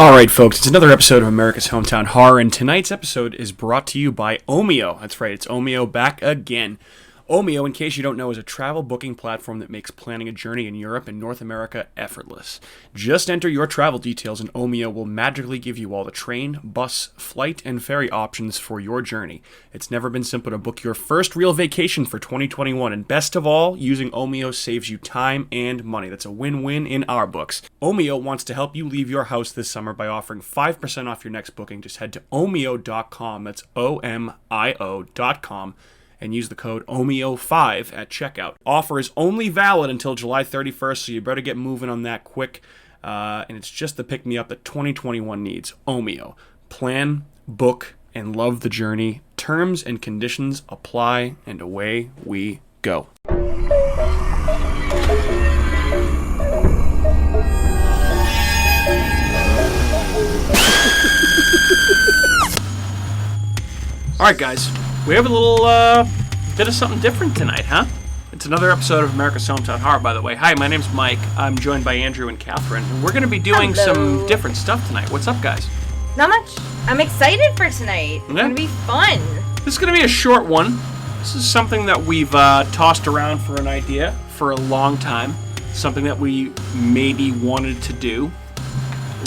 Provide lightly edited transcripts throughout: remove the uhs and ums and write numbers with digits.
All right, folks, it's another episode of America's Hometown Horror, and tonight's episode is brought to you by Omio. That's right, it's Omio back again. Omio, in case you don't know, is a travel booking platform that makes planning a journey in Europe and North America effortless. Just enter your travel details and Omio will magically give you all the train, bus, flight, and ferry options for your journey. It's never been simpler to book your first real vacation for 2021, and best of all, using Omio saves you time and money. That's a win-win in our books. Omio wants to help you leave your house this summer by offering 5% off your next booking. Just head to omio.com, that's omio.com, and use the code OMIO5 at checkout. Offer is only valid until July 31st, so you better get moving on that quick. And it's just the pick-me-up that 2021 needs. Omio. Plan, book, and love the journey. Terms and conditions apply, and away we go. All right, guys. We have a little bit of something different tonight, huh? It's another episode of America's Hometown Horror, by the way. Hi, my name's Mike. I'm joined by Andrew and Catherine, and we're going to be doing some different stuff tonight. What's up, guys? Not much. I'm excited for tonight. It's going to be fun. This is going to be a short one. This is something that we've tossed around for an idea for a long time. Something that we maybe wanted to do.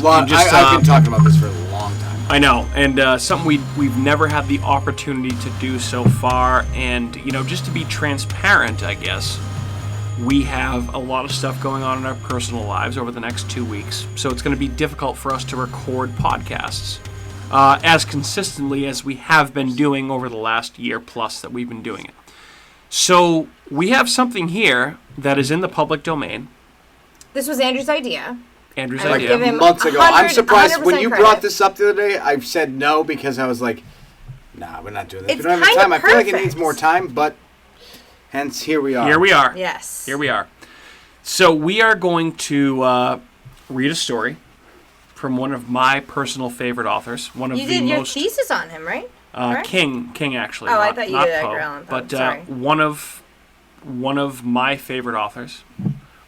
I've been talking about this for a long time. I know, and something we've never had the opportunity to do so far, and, you know, just to be transparent, I guess, we have a lot of stuff going on in our personal lives over the next 2 weeks, so it's going to be difficult for us to record podcasts as consistently as we have been doing over the last year plus that we've been doing it. So we have something here that is in the public domain. This was Andrew's idea. Andrew's like idea. months ago. I'm surprised when you brought this up the other day. I said no because I was like, "Nah, we're not doing this. We don't have time." I feel like it needs more time, but hence here we are. Here we are. Yes. Here we are. So we are going to read a story from one of my personal favorite authors. You did your thesis on him, right? King actually. Oh, I thought you did Poe, Edgar Allan Poe. But Sorry. one of my favorite authors,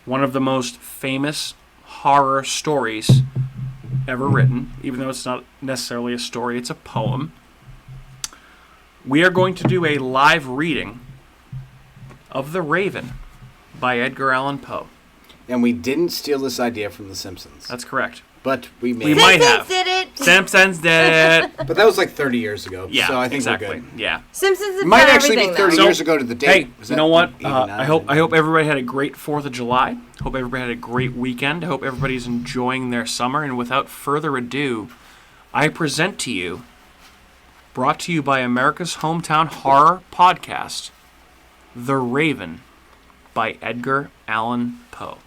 one of the most famous horror stories ever written, even though it's not necessarily a story, it's a poem. We are going to do a live reading of The Raven by Edgar Allan Poe. And we didn't steal this idea from The Simpsons. That's correct. But we might have. Did it. Simpsons did it. But that was like 30 years ago. Yeah, so I think exactly. we're good. Yeah. Simpsons It might actually be 30 years ago to the date. Hey, you know what? I hope everybody had a great 4th of July. Hope everybody had a great weekend. I hope everybody's enjoying their summer. And without further ado, I present to you, brought to you by America's Hometown Horror Podcast, The Raven by Edgar Allan Poe.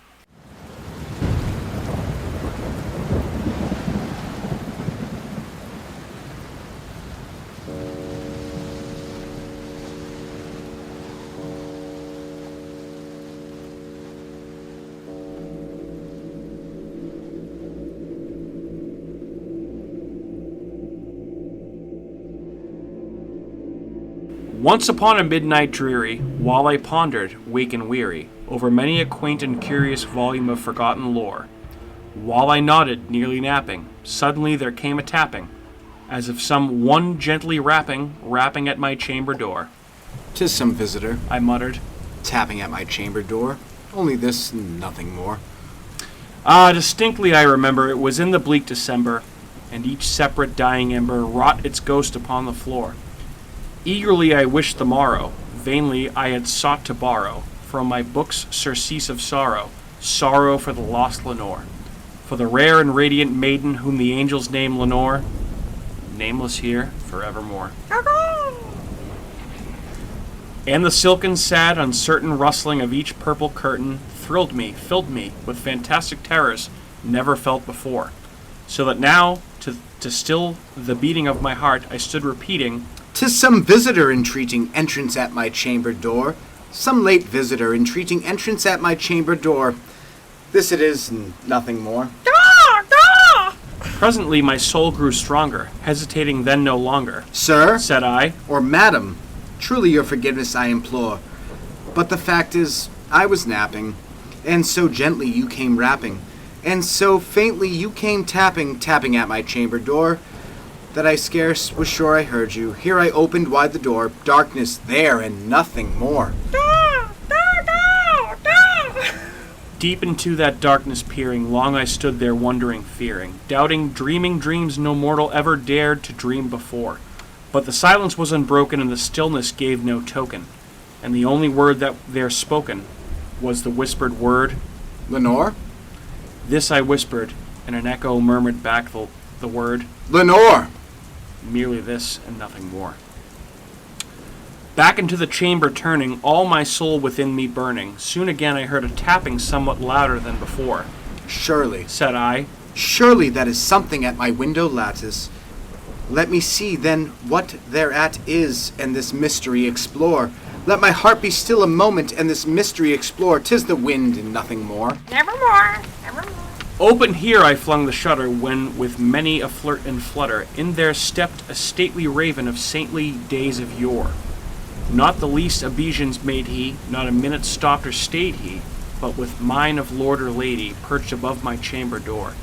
Once upon a midnight dreary, while I pondered, weak and weary, over many a quaint and curious volume of forgotten lore, while I nodded, nearly napping, suddenly there came a tapping, as if some one gently rapping at my chamber door. "'Tis some visitor," I muttered, tapping at my chamber door. "Only this, nothing more." Distinctly I remember it was in the bleak December, and each separate dying ember wrought its ghost upon the floor. Eagerly I wished the morrow, vainly I had sought to borrow from my book's surcease of sorrow, sorrow for the lost Lenore, for the rare and radiant maiden whom the angels name Lenore, nameless here forevermore. And the silken, sad, uncertain rustling of each purple curtain thrilled me, filled me with fantastic terrors never felt before, so that now, to still the beating of my heart, I stood repeating, "'Tis some visitor entreating entrance at my chamber door. Some late visitor entreating entrance at my chamber door. This it is, and nothing more." Presently my soul grew stronger, hesitating then no longer. "Sir," said I, "or madam, truly your forgiveness I implore. But the fact is, I was napping, and so gently you came rapping, And so faintly you came tapping at my chamber door, that I scarce was sure I heard you. Here I opened wide the door, darkness there and nothing more. Deep into that darkness peering, long I stood there wondering, fearing, doubting, dreaming dreams no mortal ever dared to dream before. But the silence was unbroken and the stillness gave no token, and the only word that there spoken was the whispered word, Lenore? This I whispered, and an echo murmured back the word, Lenore! Merely this and nothing more. Back into the chamber turning, all my soul within me burning, soon again I heard a tapping somewhat louder than before. Surely, said I, surely that is something at my window lattice. Let me see then what thereat is, and this mystery explore. Let my heart be still a moment, and this mystery explore. 'Tis the wind and nothing more. Nevermore, nevermore. Open here I flung the shutter, when with many a flirt and flutter, in there stepped a stately raven of saintly days of yore. Not the least obeisance made he, not a minute stopped or stayed he, but with mine of lord or lady, perched above my chamber door.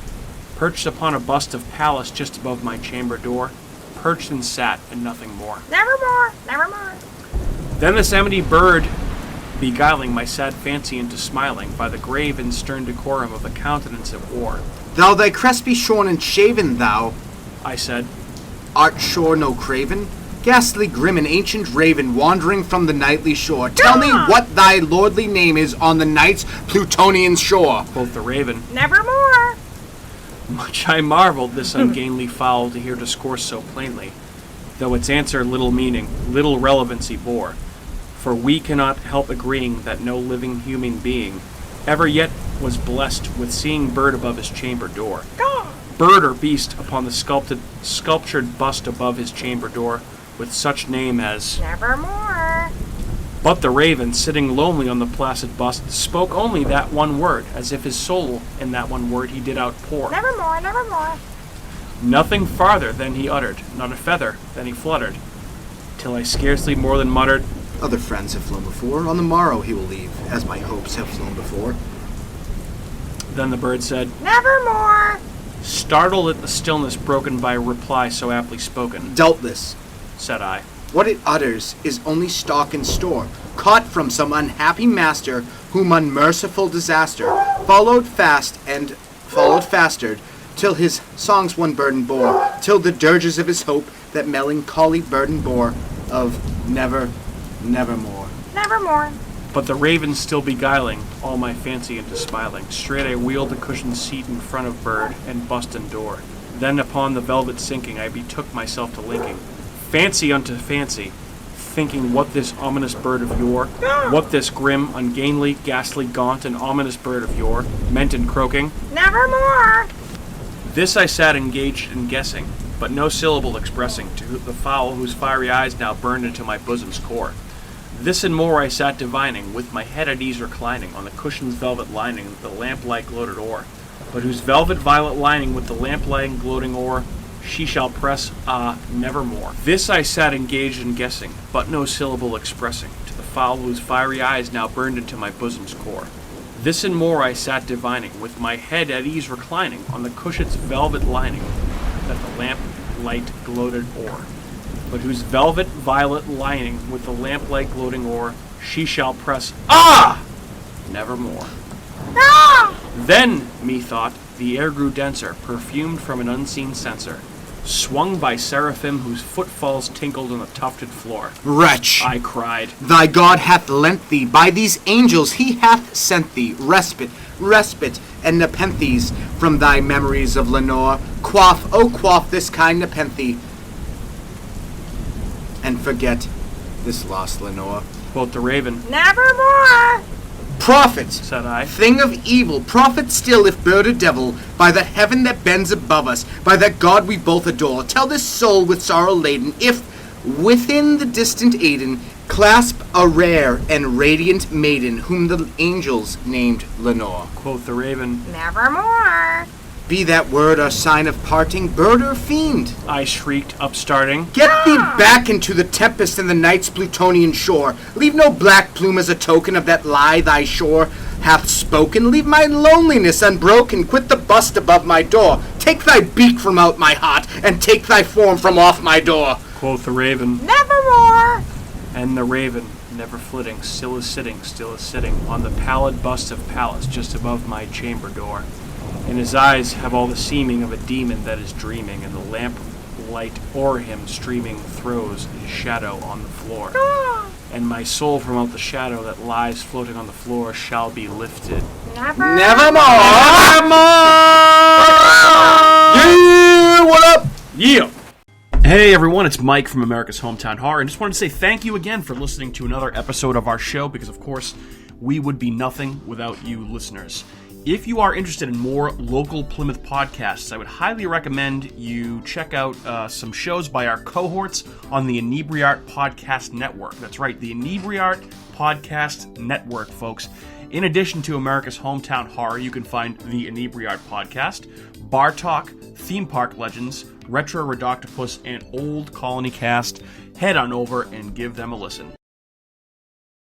Perched upon a bust of Pallas just above my chamber door, perched and sat, and nothing more. Nevermore, nevermore. Then this empty bird, beguiling my sad fancy into smiling, by the grave and stern decorum of the countenance it wore. Though thy crest be shorn and shaven, thou, I said, art sure no craven? Ghastly grim and ancient raven, wandering from the nightly shore. Tell me what thy lordly name is on the night's Plutonian shore. Quoth the raven, Nevermore. Much I marveled this ungainly fowl to hear discourse so plainly, though its answer little meaning, little relevancy bore. For we cannot help agreeing that no living human being ever yet was blessed with seeing bird above his chamber door. Bird or beast upon the sculptured bust above his chamber door, with such name as Nevermore. But the raven, sitting lonely on the placid bust, spoke only that one word, as if his soul in that one word he did outpour. Nevermore, nevermore. Nothing farther than he uttered, not a feather than he fluttered, till I scarcely more than muttered, Other friends have flown before, on the morrow he will leave, as my hopes have flown before. Then the bird said, Nevermore. startled at the stillness broken by a reply so aptly spoken. Doubtless, Said I, what it utters is only stock and store, caught from some unhappy master, whom unmerciful disaster followed faster, till his songs one burden bore, till the dirges of his hope that melancholy burden bore of nevermore. Nevermore. But the raven still beguiling all my fancy into smiling, straight I wheeled the cushioned seat in front of bird and bust and door. Then upon the velvet sinking I betook myself to linking fancy unto fancy, thinking what this ominous bird of yore, what this grim, ungainly, ghastly, gaunt, and ominous bird of yore meant in croaking. Nevermore. This I sat engaged in guessing, but no syllable expressing to the fowl whose fiery eyes now burned into my bosom's core. This and more I sat divining, with my head at ease reclining on the cushion's velvet lining with the lamplight gloated o'er, but whose velvet violet lining with the lamplight gloating o'er she shall press, nevermore. This I sat engaged in guessing, but no syllable expressing, to the fowl whose fiery eyes now burned into my bosom's core. This and more I sat divining, with my head at ease reclining on the cushion's velvet lining that the lamplight gloated o'er, but whose velvet violet lining with the lamplight gloating o'er she shall press, nevermore. Then, methought, the air grew denser, perfumed from an unseen censer, swung by seraphim whose footfalls tinkled on the tufted floor. Wretch! I cried, Thy God hath lent thee, by these angels he hath sent thee, respite, and nepenthes from thy memories of Lenore. Quaff this kind nepenthe, and forget this lost Lenore. Quoth the raven. Nevermore. Prophet, Said I, thing of evil, prophet still if bird or devil, by that heaven that bends above us, by that God we both adore, tell this soul with sorrow laden, if within the distant Aden clasp a rare and radiant maiden, whom the angels named Lenore. Quoth the raven. Nevermore. Be that word or sign of parting, bird or fiend. I shrieked, upstarting. Get thee back into the tempest and the night's Plutonian shore. Leave no black plume as a token of that lie thy shore hath spoken. Leave my loneliness unbroken. Quit the bust above my door. Take thy beak from out my heart, and take thy form from off my door. Quoth the raven, Nevermore. and the raven, never flitting, still is sitting, on the pallid bust of Pallas, just above my chamber door. And his eyes have all the seeming of a demon that is dreaming, and the lamp light o'er him streaming throws his shadow on the floor. And my soul from out the shadow that lies floating on the floor shall be lifted. Nevermore. Yeah, what up? Yeah! Hey everyone, it's Mike from America's Hometown Horror, and just wanted to say thank you again for listening to another episode of our show, because of course, we would be nothing without you listeners. If you are interested in more local Plymouth podcasts, I would highly recommend you check out some shows by our cohorts on the Inebriart Podcast Network. That's right, the Inebriart Podcast Network, folks. In addition to America's Hometown Horror, you can find the Inebriart Podcast, Bar Talk, Theme Park Legends, Retro Redoctopus, and Old Colony Cast. Head on over and give them a listen.